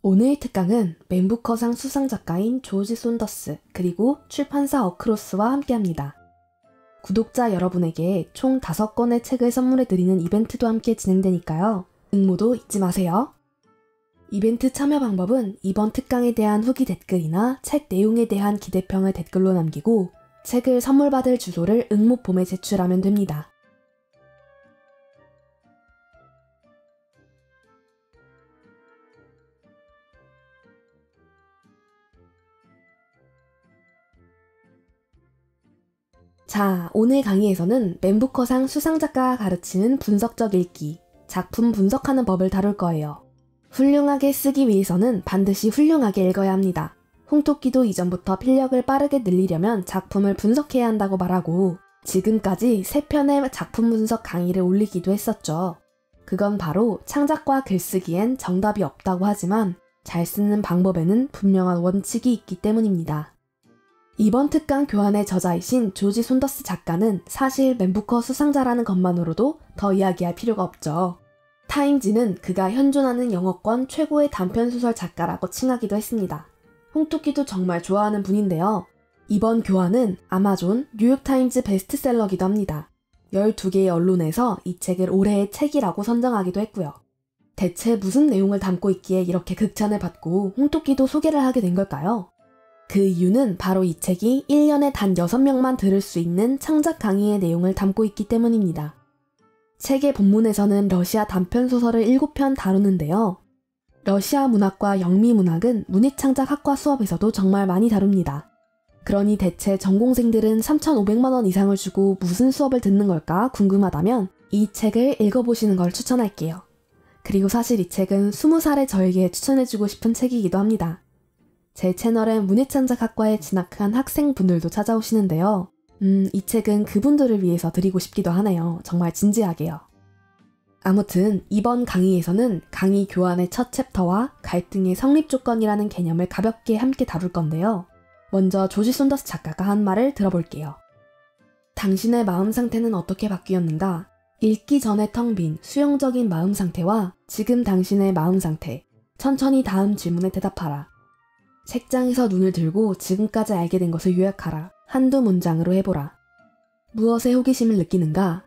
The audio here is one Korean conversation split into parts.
오늘의 특강은 맨부커상 수상작가인 조지 손더스 그리고 출판사 어크로스와 함께합니다. 구독자 여러분에게 총 5권의 책을 선물해드리는 이벤트도 함께 진행되니까요. 응모도 잊지 마세요. 이벤트 참여 방법은 이번 특강에 대한 후기 댓글이나 책 내용에 대한 기대평을 댓글로 남기고 책을 선물 받을 주소를 응모폼에 제출하면 됩니다. 자, 오늘 강의에서는 맨부커상 수상작가가 가르치는 분석적 읽기, 작품 분석하는 법을 다룰 거예요. 훌륭하게 쓰기 위해서는 반드시 훌륭하게 읽어야 합니다. 홍토끼도 이전부터 필력을 빠르게 늘리려면 작품을 분석해야 한다고 말하고 지금까지 3편의 작품 분석 강의를 올리기도 했었죠. 그건 바로 창작과 글쓰기엔 정답이 없다고 하지만 잘 쓰는 방법에는 분명한 원칙이 있기 때문입니다. 이번 특강 교환의 저자이신 조지 손더스 작가는 사실 맨부커 수상자라는 것만으로도 더 이야기할 필요가 없죠. 타임지는 그가 현존하는 영어권 최고의 단편소설 작가라고 칭하기도 했습니다. 홍토끼도 정말 좋아하는 분인데요. 이번 교환은 아마존, 뉴욕타임즈 베스트셀러기도 합니다. 12개의 언론에서 이 책을 올해의 책이라고 선정하기도 했고요. 대체 무슨 내용을 담고 있기에 이렇게 극찬을 받고 홍토끼도 소개를 하게 된 걸까요? 그 이유는 바로 이 책이 1년에 단 6명만 들을 수 있는 창작 강의의 내용을 담고 있기 때문입니다. 책의 본문에서는 러시아 단편소설을 7편 다루는데요. 러시아 문학과 영미 문학은 문예창작학과 수업에서도 정말 많이 다룹니다. 그러니 대체 전공생들은 3,500만 원 이상을 주고 무슨 수업을 듣는 걸까 궁금하다면 이 책을 읽어보시는 걸 추천할게요. 그리고 사실 이 책은 20살의 저에게 추천해주고 싶은 책이기도 합니다. 제 채널엔 문예창작학과에 진학한 학생분들도 찾아오시는데요. 이 책은 그분들을 위해서 드리고 싶기도 하네요. 정말 진지하게요. 아무튼 이번 강의에서는 강의 교환의 첫 챕터와 갈등의 성립 조건이라는 개념을 가볍게 함께 다룰 건데요. 먼저 조지 손더스 작가가 한 말을 들어볼게요. 당신의 마음 상태는 어떻게 바뀌었는가? 읽기 전에 텅 빈 수용적인 마음 상태와 지금 당신의 마음 상태. 천천히 다음 질문에 대답하라. 책장에서 눈을 들고 지금까지 알게 된 것을 요약하라. 한두 문장으로 해보라. 무엇에 호기심을 느끼는가?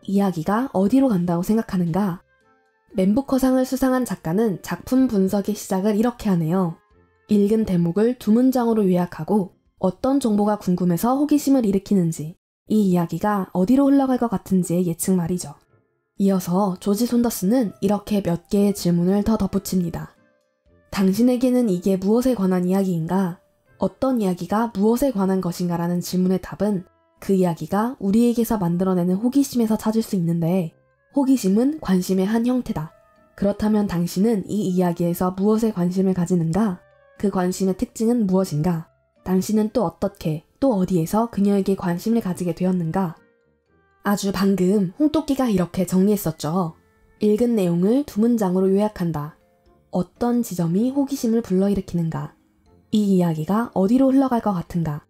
이야기가 어디로 간다고 생각하는가? 맨부커상을 수상한 작가는 작품 분석의 시작을 이렇게 하네요. 읽은 대목을 2문장으로 요약하고 어떤 정보가 궁금해서 호기심을 일으키는지, 이 이야기가 어디로 흘러갈 것 같은지의 예측 말이죠. 이어서 조지 손더스는 이렇게 몇 개의 질문을 더 덧붙입니다. 당신에게는 이게 무엇에 관한 이야기인가? 어떤 이야기가 무엇에 관한 것인가 라는 질문의 답은 그 이야기가 우리에게서 만들어내는 호기심에서 찾을 수 있는데 호기심은 관심의 한 형태다. 그렇다면 당신은 이 이야기에서 무엇에 관심을 가지는가? 그 관심의 특징은 무엇인가? 당신은 또 어떻게, 또 어디에서 그녀에게 관심을 가지게 되었는가? 아주 방금 홍토끼가 이렇게 정리했었죠. 읽은 내용을 2문장으로 요약한다. 어떤 지점이 호기심을 불러일으키는가? 이 이야기가 어디로 흘러갈 것 같은가?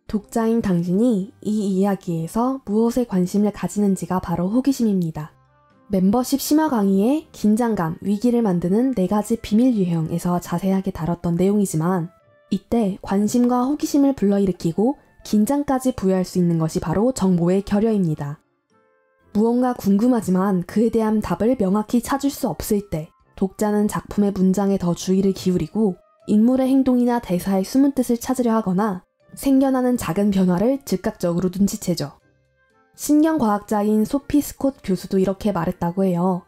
독자인 당신이 이 이야기에서 무엇에 관심을 가지는지가 바로 호기심입니다. 멤버십 심화 강의에 긴장감, 위기를 만드는 4가지 비밀 유형에서 자세하게 다뤘던 내용이지만 이때 관심과 호기심을 불러일으키고 긴장까지 부여할 수 있는 것이 바로 정보의 결여입니다. 무언가 궁금하지만 그에 대한 답을 명확히 찾을 수 없을 때 독자는 작품의 문장에 더 주의를 기울이고 인물의 행동이나 대사의 숨은 뜻을 찾으려 하거나 생겨나는 작은 변화를 즉각적으로 눈치채죠. 신경과학자인 소피 스콧 교수도 이렇게 말했다고 해요.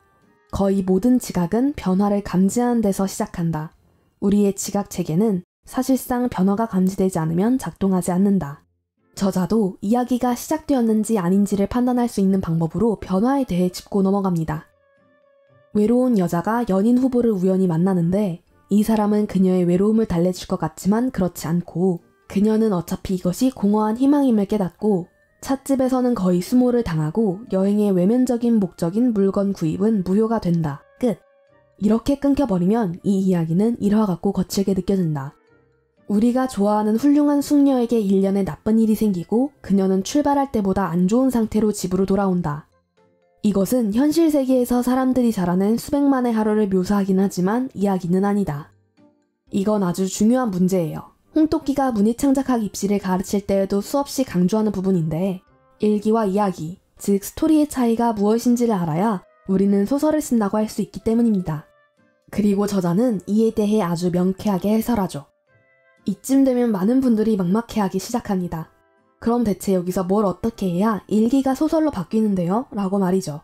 거의 모든 지각은 변화를 감지하는 데서 시작한다. 우리의 지각 체계는 사실상 변화가 감지되지 않으면 작동하지 않는다. 저자도 이야기가 시작되었는지 아닌지를 판단할 수 있는 방법으로 변화에 대해 짚고 넘어갑니다. 외로운 여자가 연인 후보를 우연히 만나는데 이 사람은 그녀의 외로움을 달래줄 것 같지만 그렇지 않고 그녀는 어차피 이것이 공허한 희망임을 깨닫고 찻집에서는 거의 수모를 당하고 여행의 외면적인 목적인 물건 구입은 무효가 된다. 끝. 이렇게 끊겨버리면 이 이야기는 일화 같고 거칠게 느껴진다. 우리가 좋아하는 훌륭한 숙녀에게 일련의 나쁜 일이 생기고 그녀는 출발할 때보다 안 좋은 상태로 집으로 돌아온다. 이것은 현실 세계에서 사람들이 자라는 수백만의 하루를 묘사하긴 하지만 이야기는 아니다. 이건 아주 중요한 문제예요. 홍토끼가 문희창작학 입시를 가르칠 때에도 수없이 강조하는 부분인데 일기와 이야기, 즉 스토리의 차이가 무엇인지를 알아야 우리는 소설을 쓴다고 할 수 있기 때문입니다. 그리고 저자는 이에 대해 아주 명쾌하게 해설하죠. 이쯤 되면 많은 분들이 막막해하기 시작합니다. 그럼 대체 여기서 뭘 어떻게 해야 일기가 소설로 바뀌는데요? 라고 말이죠.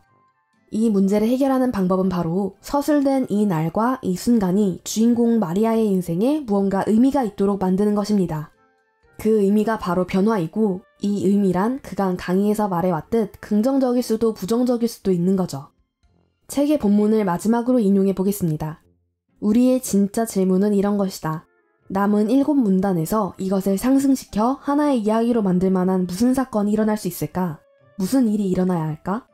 이 문제를 해결하는 방법은 바로 서술된 이 날과 이 순간이 주인공 마리아의 인생에 무언가 의미가 있도록 만드는 것입니다. 그 의미가 바로 변화이고 이 의미란 그간 강의에서 말해왔듯 긍정적일 수도 부정적일 수도 있는 거죠. 책의 본문을 마지막으로 인용해 보겠습니다. 우리의 진짜 질문은 이런 것이다. 남은 7문단에서 이것을 상승시켜 하나의 이야기로 만들 만한 무슨 사건이 일어날 수 있을까? 무슨 일이 일어나야 할까?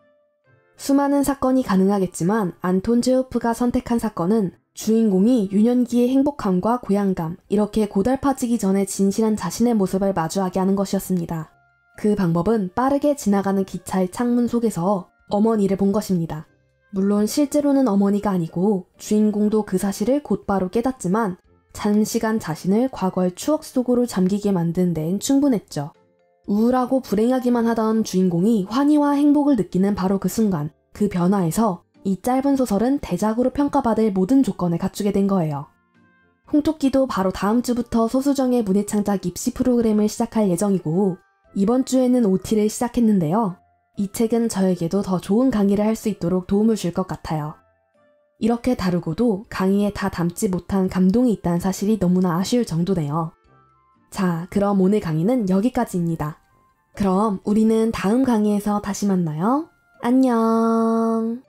수많은 사건이 가능하겠지만 안톤 체호프가 선택한 사건은 주인공이 유년기의 행복함과 고향감, 이렇게 고달파지기 전에 진실한 자신의 모습을 마주하게 하는 것이었습니다. 그 방법은 빠르게 지나가는 기차의 창문 속에서 어머니를 본 것입니다. 물론 실제로는 어머니가 아니고 주인공도 그 사실을 곧바로 깨닫지만 장시간 자신을 과거의 추억 속으로 잠기게 만든 데엔 충분했죠. 우울하고 불행하기만 하던 주인공이 환희와 행복을 느끼는 바로 그 순간, 그 변화에서 이 짧은 소설은 대작으로 평가받을 모든 조건을 갖추게 된 거예요. 홍토끼도 바로 다음 주부터 소수정의 문예창작 입시 프로그램을 시작할 예정이고 이번 주에는 OT를 시작했는데요. 이 책은 저에게도 더 좋은 강의를 할 수 있도록 도움을 줄 것 같아요. 이렇게 다루고도 강의에 다 담지 못한 감동이 있다는 사실이 너무나 아쉬울 정도네요. 자, 그럼 오늘 강의는 여기까지입니다. 그럼 우리는 다음 강의에서 다시 만나요. 안녕.